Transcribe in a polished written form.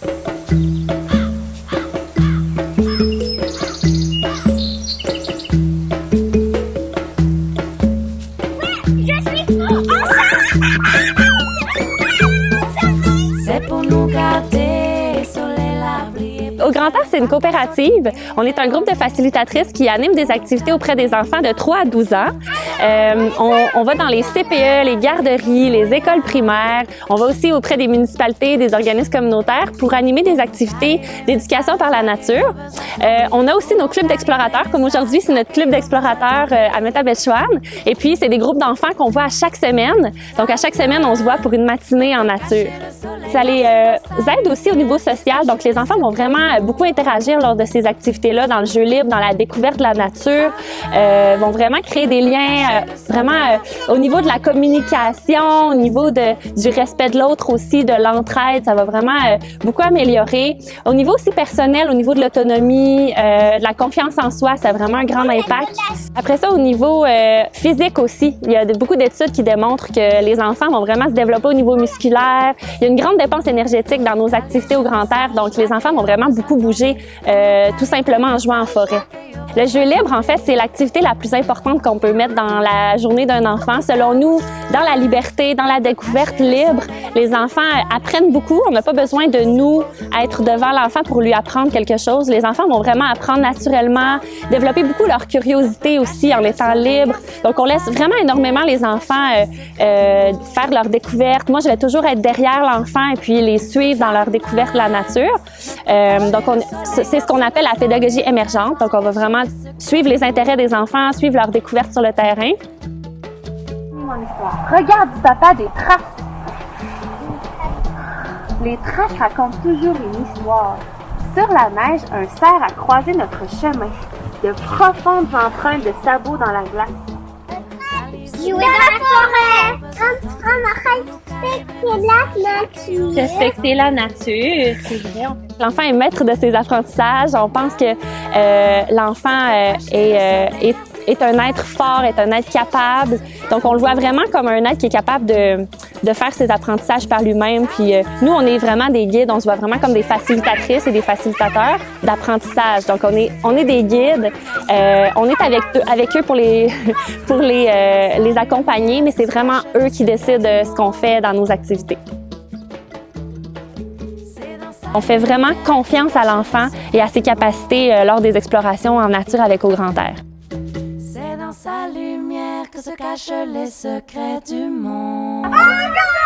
C'est pour nous garder soleil l'abri. Au Grand Air, c'est une coopérative. On est un groupe de facilitatrices qui animent des activités auprès des enfants de 3 à 12 ans. On va dans les CPE, les garderies, les écoles primaires. On va aussi auprès des municipalités, des organismes communautaires pour animer des activités d'éducation par la nature. On a aussi nos clubs d'explorateurs, comme aujourd'hui, c'est notre club d'explorateurs à Métabetchouane. Et puis, c'est des groupes d'enfants qu'on voit à chaque semaine. Donc, à chaque semaine, on se voit pour une matinée en nature. Ça les aide aussi au niveau social. Donc, les enfants vont vraiment beaucoup interagir lors de ces activités-là, dans le jeu libre, dans la découverte de la nature, vont vraiment créer des liens au niveau de la communication, au niveau du respect de l'autre aussi, de l'entraide. Ça va vraiment beaucoup améliorer. Au niveau aussi personnel, au niveau de l'autonomie, de la confiance en soi, ça a vraiment un grand impact. Après ça, au niveau physique aussi, il y a beaucoup d'études qui démontrent que les enfants vont vraiment se développer au niveau musculaire. Il y a une grande dépense énergétique dans nos activités au Grand Air, donc les enfants vont vraiment beaucoup bouger, tout simplement en jouant en forêt. Le jeu libre, en fait, c'est l'activité la plus importante qu'on peut mettre dans la journée d'un enfant. Selon nous, dans la liberté, dans la découverte libre, les enfants apprennent beaucoup. On n'a pas besoin de nous être devant l'enfant pour lui apprendre quelque chose. Les enfants vont vraiment apprendre naturellement, développer beaucoup leur curiosité aussi en étant libres. Donc, on laisse vraiment énormément les enfants faire leur découverte. Moi, je vais toujours être derrière l'enfant et puis les suivre dans leur découverte de la nature. Donc, c'est ce qu'on appelle la pédagogie émergente. Donc, on va vraiment suivre les intérêts des enfants, suivre leur découverte sur le terrain. Mon histoire. Regarde du papa des traces. Les traces racontent toujours une histoire. Sur la neige, un cerf a croisé notre chemin. De profondes empreintes de sabots dans la glace. Jouer dans la forêt. On a respecté la nature. Respecter la nature, c'est vrai. L'enfant est maître de ses apprentissages. On pense que l'enfant est un être fort, est un être capable. Donc, on le voit vraiment comme un être qui est capable de faire ses apprentissages par lui-même. Puis, nous, on est vraiment des guides. On se voit vraiment comme des facilitatrices et des facilitateurs d'apprentissage. Donc, on est des guides. On est avec eux pour les accompagner, mais c'est vraiment eux qui décident ce qu'on fait dans nos activités. On fait vraiment confiance à l'enfant et à ses capacités lors des explorations en nature avec Au Grand Air. C'est dans sa lumière que se cachent les secrets du monde. Oh non!